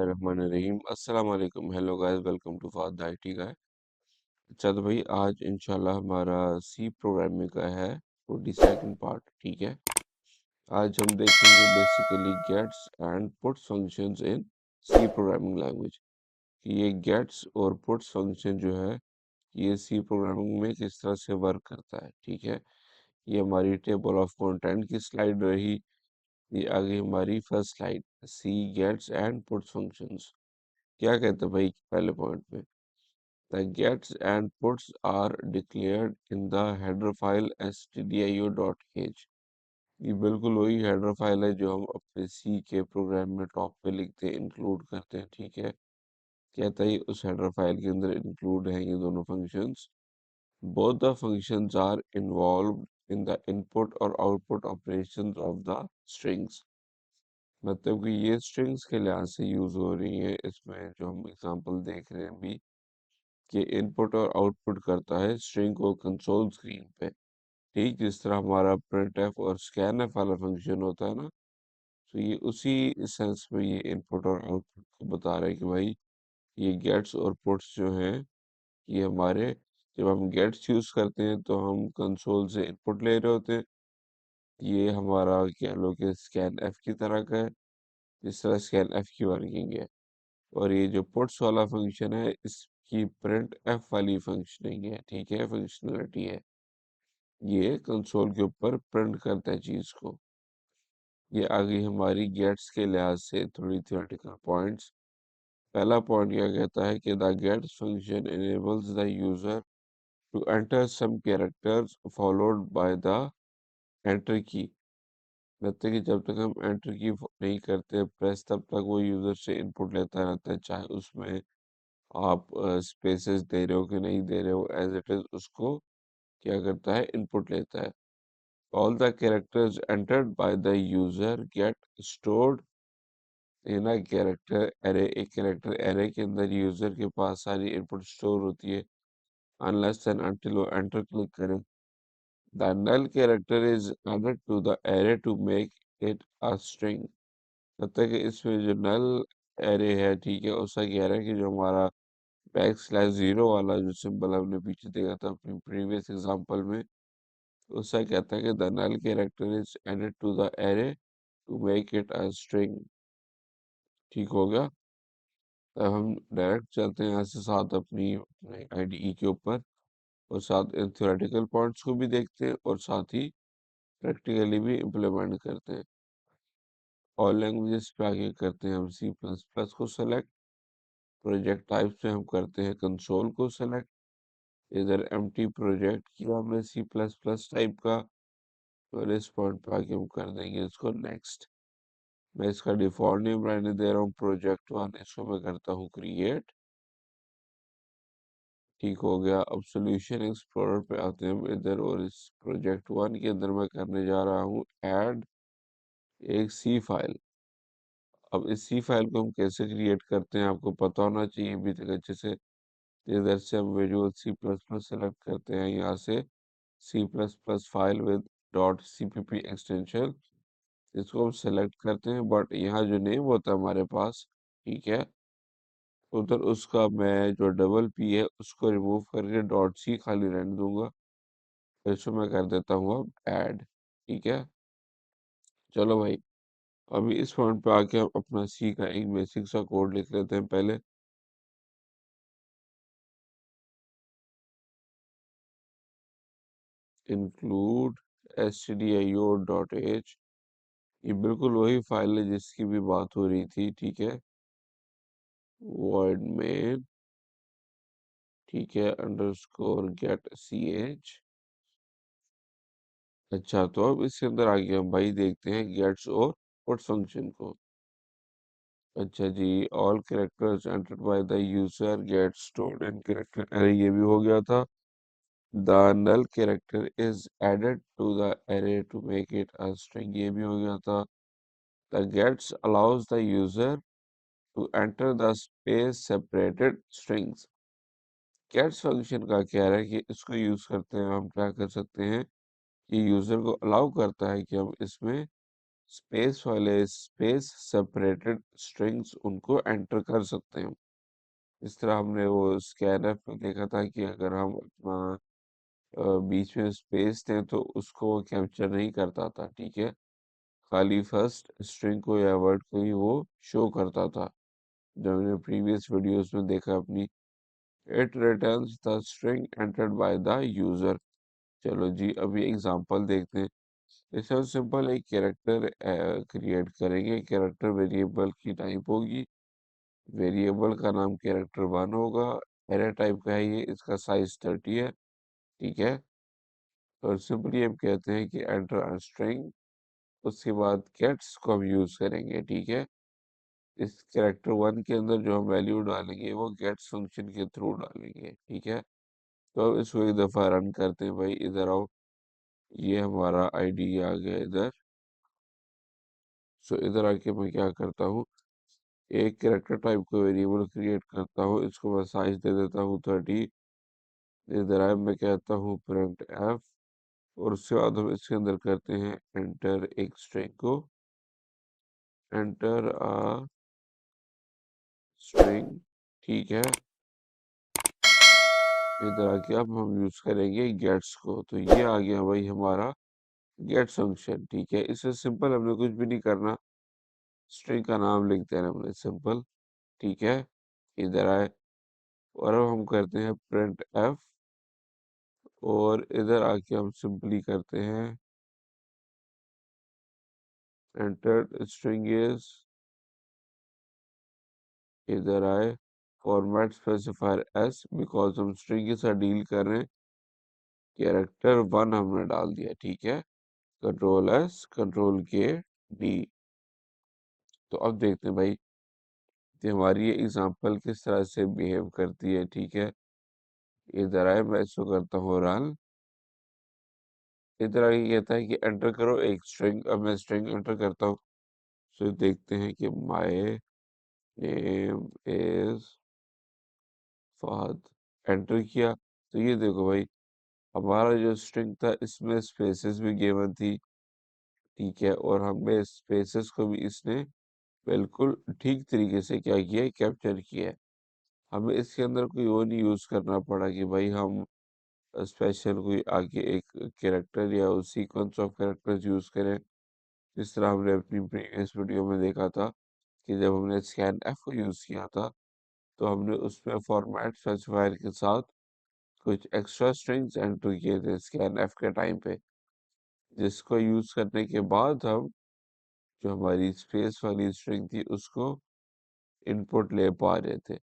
बिस्मिल्लाहिर्रहमानिर्रहीम अस्सलाम वालेकुम hello guys welcome to for the IT guy. अच्छा तो भाई आज इंशाल्लाह हमारा सी प्रोग्रामिंग का है 42nd पार्ट। ठीक है, आज हम देखेंगे basically gets and puts functions in C programming language कि ये गेट्स और पुट्स फंक्शन जो है ये सी प्रोग्रामिंग में किस तरह से वर्क करता है। ठीक है, ये हमारी टेबल ऑफ कंटेंट की स्लाइड रही। ये आगे हमारी first slide C gets and puts functions. क्या कहते हैं भाई पहले पॉइंट में, the gets and puts are declared in the header file stdio.h। ये बिल्कुल वही हेडर फाइल है जो हम अपने सी के प्रोग्राम में टॉप पे लिखते हैं, इंक्लूड करते हैं। ठीक है, कहता है उस हेडर फाइल के अंदर इंक्लूड हैं ये दोनों functions. Both the functions are involved in the input और output operations of the strings. मतलब कि ये स्ट्रिंग्स के लिहाज से यूज हो रही है। इसमें जो हम एग्जांपल देख रहे हैं अभी कि इनपुट और आउटपुट करता है स्ट्रिंग को कंसोल स्क्रीन पे। ठीक जिस तरह हमारा printf और scanf वाला फंक्शन होता है ना, तो ये उसी सेंस में ये इनपुट और आउटपुट को बता रहा है कि भाई ये गेट्स और पुट्स जो हैं ये हमारे, जब हम गेट्स यूज करते हैं तो हम कंसोल से इनपुट ले रहे होते हैं। ये हमारा कह लो कि scanf की तरह का है, जिस तरह scanf की वर्किंग है। और ये जो पुट्स वाला फंक्शन है इसकी प्रिंट एफ वाली फंक्शनिंग है। ठीक है, फंक्शनलिटी है, ये कंसोल के ऊपर प्रिंट करता है चीज को। ये आ गई हमारी गेट्स के लिहाज से थोड़ी थियोरेटिकल पॉइंट्स। पहला पॉइंट क्या कहता है कि the gets function enables the user to enter some characters followed by the enter key. मतलब कि जब तक हम एंटर की नहीं करते प्रेस, तब तक वो यूजर से इनपुट लेता रहता है, चाहे उसमें आप स्पेसेस दे रहे हो कि नहीं दे रहे हो, एज इट इज उसको क्या करता है, इनपुट लेता है। All the characters entered by the user get stored in a character array. एक कैरेक्टर एरे के अंदर यूजर के पास सारी इनपुट स्टोर होती है अनलेस एंड अनटिल वो एंटर क्लिक करे। The null character is added to the array to make it a string. मतलब कि इसमें जो नल एरे है, ठीक है, उसका कह रहा है कि जो हमारा \0 वाला जो सिंबल हमने पीछे देखा था अपनी प्रीवियस एग्जांपल में, उसका कहता है कि the null character is added to the array to make it a string. ठीक हो गया। अब हम डायरेक्ट चलते हैं यहाँ से साथ अपनी आईडीई के ऊपर, और साथ इन थ्योरेटिकल पॉइंट्स को भी देखते हैं और साथ ही प्रैक्टिकली भी इम्प्लीमेंट करते हैं। और लैंग्वेजेस पे आगे करते हैं हम सी प्लस प्लस को सेलेक्ट। प्रोजेक्ट टाइप से हम करते हैं कंसोल को सेलेक्ट। इधर एम्प्टी प्रोजेक्ट किया हमने सी प्लस प्लस टाइप का, और इस पॉइंट पे आके हम कर देंगे इसको नेक्स्ट। मैं इसका डिफॉल्ट नेम रहने दे रहा हूँ प्रोजेक्ट 1, इसको मैं करता हूँ क्रिएट। ठीक हो गया। अब सॉल्यूशन एक्सप्लोरर पे आते हैं हम इधर, और इस प्रोजेक्ट 1 के अंदर मैं करने जा रहा हूँ ऐड एक सी फाइल। अब इस सी फाइल को हम कैसे क्रिएट करते हैं आपको पता होना चाहिए अभी तक अच्छे से। इधर से हम visual C plus plus select करते हैं, यहाँ से C plus plus file with dot CPP extension, इसको हम सेलेक्ट करते हैं। बट यहाँ जो नेम होता है हमारे पास, ठीक है, उधर उसका मैं जो डबल पी है उसको रिमूव करके डॉट सी खाली रहने दूंगा। फिर इसको मैं कर देता हूँ अब ऐड। ठीक है, चलो भाई, अभी इस पॉइंट पे आके हम अपना सी का एक बेसिक सा कोड लिख लेते हैं पहले। Include stdio.h। ये बिल्कुल वही फाइल है जिसकी भी बात हो रही थी। ठीक है, void main, ठीक है, अंडरस्कोर गेट ch। अच्छा तो अब इसके अंदर आगे हम भाई देखते हैं गेट्स और पुट्स फंक्शन को। अच्छा जी, all characters entered by the user get stored in character array, ये भी हो गया था। The null character is added to the array to make it a string, ये भी हो गया था। The gets allows the user to enter the space separated strings. Gets function का क्या है कि इसको यूज करते हैं हम क्या कर सकते हैं, ये यूजर को अलाउ करता है कि हम इसमें स्पेस वाले स्पेस सेपरेटेड स्ट्रिंग्स उनको एंटर कर सकते हैं। इस तरह हमने वो स्कैनर में देखा था कि अगर हम अपना बीच में स्पेस दें तो उसको वो कैप्चर नहीं करता था, ठीक है। खाली फर्स्ट स्ट्रिंग को या वर्ड को ही वो शो करता था। जो हमने प्रीवियस वीडियोस में देखा अपनी, it returns the string entered by the user. चलो जी, अभी एग्जांपल देखते हैं। इससे हम सिंपल एक कैरेक्टर क्रिएट करेंगे। कैरेक्टर वेरिएबल की टाइप होगी, वेरिएबल का नाम कैरेक्टर वन होगा, एरे टाइप का है ये, इसका साइज 30 है, ठीक है। और सिंपली हम कहते हैं कि एंटर स्ट्रिंग, उसके बाद गेट्स को हम यूज करेंगे, ठीक है। इस कैरेक्टर वन के अंदर जो हम वैल्यू डालेंगे वो गेट्स फंक्शन के थ्रू डालेंगे, ठीक है। तो अब इसको एक दफा रन करते हैं भाई, इधर आओ। ये हमारा आईडी आ गया इधर। सो इधर आके मैं क्या करता हूँ, एक कैरेक्टर टाइप को वेरिएबल क्रिएट करता हूँ, इसको मैं साइज दे देता हूँ 30। इधर आए, मैं कहता हूँ प्रिंट एफ, और उसके बाद हम इसके अंदर करते हैं एंटर एक स्ट्रिंग को, एंटर अ स्ट्रिंग, ठीक है। इधर आके अब हम यूज करेंगे गेट्स को, तो ये आ गया भाई हमारा गेट्स फंक्शन, ठीक है। इससे सिंपल हमने कुछ भी नहीं करना, स्ट्रिंग का नाम लिख देना हमने, सिंपल, ठीक है। इधर आए और अब हम करते हैं प्रिंट एफ, और इधर आके हम सिंपली करते हैं एंटर स्ट्रिंग इज, इधर आए फॉर्मेट स्पेसिफायर एस, बिकॉज हम स्ट्रिंग के साथ डील कर रहे हैं। कैरेक्टर वन हमने डाल दिया, ठीक है। कंट्रोल एस, कंट्रोल के, डी। तो अब देखते हैं भाई कि हमारी ये एग्जांपल किस तरह से बिहेव करती है, ठीक है। इधर आए, मैं इसको करता हूँ रन। इधर आगे कहता है कि एंटर करो एक स्ट्रिंग, अब मैं स्ट्रिंग एंटर करता हूँ। तो देखते हैं कि my name is Fahad, enter किया। तो ये देखो भाई, हमारा जो स्ट्रिंग था इसमें स्पेसेस भी गिवन थी, ठीक है। और हमें स्पेसेस को भी इसने बिल्कुल ठीक तरीके से क्या किया है, कैप्चर किया है। हमें इसके अंदर कोई वो नहीं यूज करना पड़ा कि भाई हम स्पेशल कोई आगे एक कैरेक्टर या उस सीक्वेंस ऑफ कैरेक्टर्स यूज करें। जिस तरह हमने अपनी प्रीवियस वीडियो में देखा था कि जब हमने स्कैन एफ को यूज किया था, तो हमने उसमें फॉर्मेट स्पेसिफायर के साथ कुछ एक्स्ट्रा स्ट्रिंग्स एंटर किए थे स्कैन एफ के टाइम पे, जिसको यूज करने के बाद हम जो हमारी स्पेस वाली स्ट्रिंग थी उसको इनपुट ले पा रहे थे।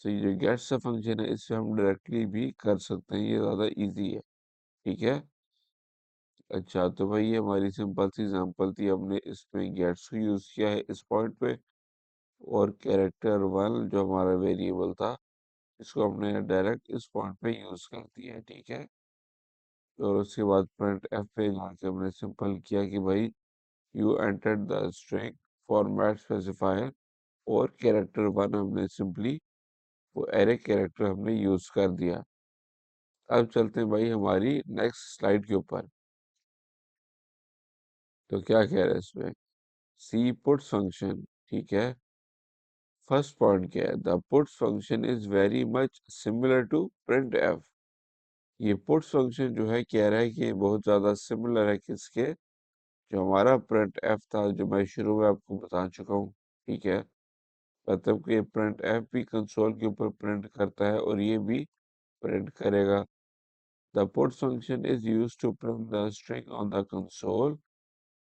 तो ये जो गेट सा फंक्शन है, इससे हम डायरेक्टली भी कर सकते हैं, ये ज़्यादा इजी है, ठीक है। अच्छा, तो भाई ये हमारी सिंपल सी एग्जांपल थी, हमने इसमें गेट्स को यूज़ किया है इस पॉइंट पे। और कैरेक्टर वन जो हमारा वेरिएबल था, इसको हमने डायरेक्ट इस पॉइंट पे यूज़ कर दिया है, ठीक है। और उसके बाद प्रिंट एफ पे जाके हमने सिंपल किया कि भाई you entered the string format specifier, और कैरेक्टर वन हमने सिंपली वो एरे कैरेक्टर हमने यूज कर दिया। अब चलते हैं भाई हमारी नेक्स्ट स्लाइड के ऊपर। तो क्या कह रहे हैं इसमें, सी पुट्स फंक्शन, ठीक है। फर्स्ट पॉइंट क्या है, the puts function is very much similar to printf. ये पुट्स फंक्शन जो है कह रहा है कि बहुत ज्यादा सिमिलर है किसके, जो हमारा प्रिंट एफ था, जो मैं शुरू में आपको बता चुका हूँ, ठीक है। मतलब कि प्रिंट एफ भी कंसोल के ऊपर प्रिंट करता है और ये भी प्रिंट करेगा। The put function is used to print the string on the console,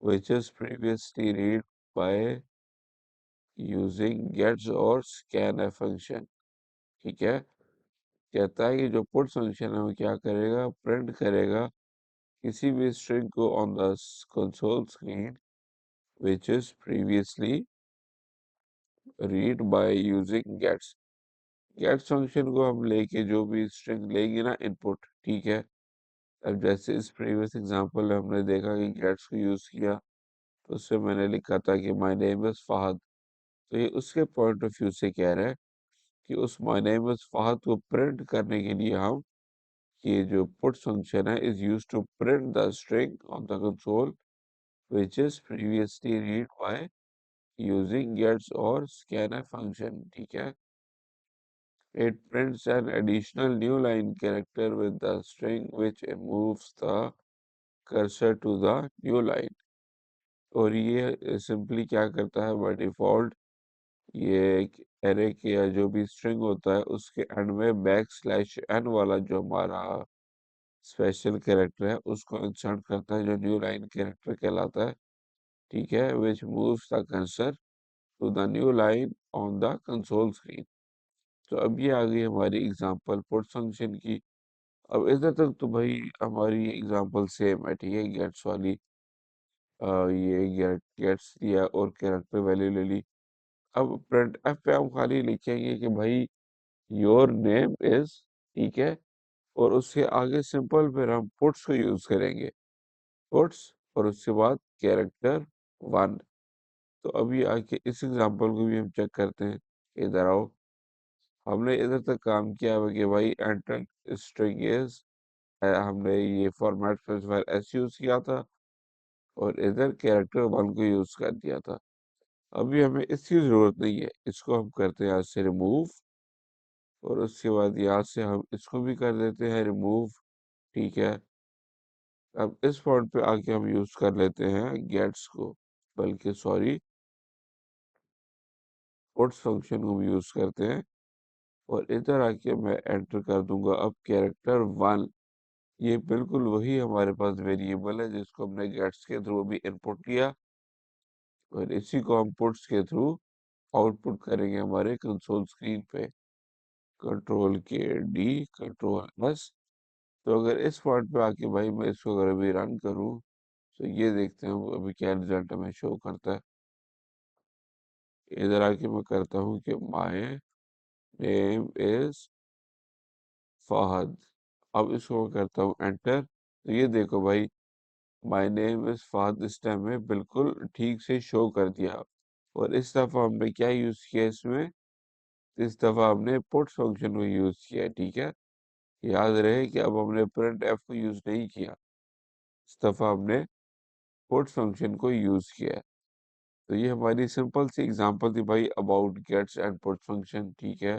which is previously read by using gets or scanf function, ठीक है। कहता है कि जो पुट फंक्शन है वो क्या करेगा, प्रिंट करेगा किसी भी स्ट्रिंग को on the console screen, which is previously read by using gets। Gets function को हम लेके जो भी स्ट्रिंग लेंगे ना इनपुट, ठीक है। अब जैसे इस प्रीवियस एग्जांपल में हमने देखा कि गेट्स को यूज किया, तो उससे मैंने लिखा था कि माय नेम इज फहद। तो ये उसके पॉइंट ऑफ व्यू से कह रहा है कि उस माय नेम इज फहद को प्रिंट करने के लिए हम ये जो पुट फंक्शन है is use to print the string on the console, which is previously read by using gets or scanf function. ठीक है, it prints an additional new line character with the string which moves the cursor to the new line. और ये simply क्या करता है by default, ये एक array के या जो भी स्ट्रिंग होता है उसके एंड में बैक स्लैश एन वाला जो हमारा स्पेशल कैरेक्टर है उसको इंसर्ट करता है जो न्यू लाइन कैरेक्टर कहलाता है। ठीक है, which moves the cursor to the new line on the console screen. तो अब ये आ गई हमारी एग्जांपल पुट फंक्शन की। अब इधर तक तो भाई हमारी एग्जांपल सेम है, ठीक है, गेट्स वाली। ये गेट्स लिया और कैरेक्टर वैल्यू ले ली। अब प्रिंट एफ पे हम खाली लिखेंगे कि भाई योर नेम इज, ठीक है, और उसके आगे सिंपल फिर हम पुट्स को यूज करेंगे, पुट्स, और उसके बाद कैरेक्टर वन। तो अभी आके इस एग्जांपल को भी हम चेक करते हैं। इधर आओ, हमने इधर तक काम किया हुआ कि भाई एंटर स्ट्रिंग इज, हमने ये फॉर्मेट स्पेसिफायर एस यूज किया था और इधर कैरेक्टर वन को यूज कर दिया था। अभी हमें इसकी जरूरत नहीं है, इसको हम करते हैं यहाँ से रिमूव, और उसके बाद यहाँ से हम इसको भी कर देते हैं रिमूव। ठीक है, अब इस पॉइंट पे आके हम यूज कर लेते हैं गेट्स को, बल्कि सॉरी पुट्स फंक्शन को भी यूज करते हैं। और इधर आके मैं एंटर कर दूंगा अब कैरेक्टर वन। ये बिल्कुल वही हमारे पास वेरिएबल है जिसको हमने गेट्स के थ्रू भी इनपुट किया, और इसी को हम पुट्स के थ्रू आउटपुट करेंगे हमारे कंसोल स्क्रीन पे। कंट्रोल के डी, कंट्रोल एस। तो अगर इस पॉइंट पे आके भाई मैं इसको अगर अभी रन करूं तो ये देखते हैं अभी क्या रिजल्ट हमें शो करता है। इधर आके मैं करता हूँ कि माय नेम इज फहद। अब इसको मैं करता हूँ एंटर, तो ये देखो भाई माय नेम इज फहद इस टाइम में बिल्कुल ठीक से शो कर दिया। और इस दफा हमने क्या यूज किया इसमें, इस दफा हमने पुट्स फंक्शन को यूज किया। ठीक है, याद रहे कि अब हमने प्रिंट एफ को यूज नहीं किया, इस दफा हमने पुट्स फंक्शन को यूज किया है। तो ये हमारी सिंपल सी एग्जांपल थी भाई about gets and puts function. ठीक है,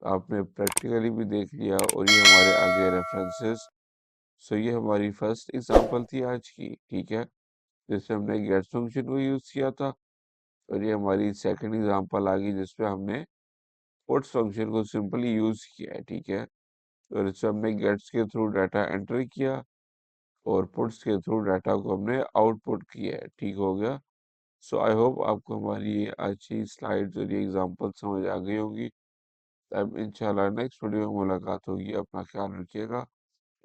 आपने प्रैक्टिकली भी देख लिया और ये हमारे आगे रेफरेंसेस। सो ये हमारी फर्स्ट एग्जांपल थी आज की। ठीक है, जिसमें हमने गेट्स फंक्शन को यूज किया था। और ये हमारी सेकंड एग्जांपल आ गई जिसमें हमने पुट्स फंक्शन को सिंपली यूज किया है। ठीक है, और इसमें हमने गेट्स के थ्रू डाटा एंटर किया और पुट्स के थ्रू डाटा को हमने आउटपुट किया है। ठीक हो गया। सो आई होप आपको हमारी ये अच्छी स्लाइड्स और ये एग्जांपल समझ आ गई होंगी। तब इंशाल्लाह नेक्स्ट वीडियो में मुलाकात होगी। अपना ख्याल रखिएगा।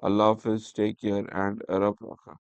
अल्लाह हाफिज, टेक केयर एंड रब रखा।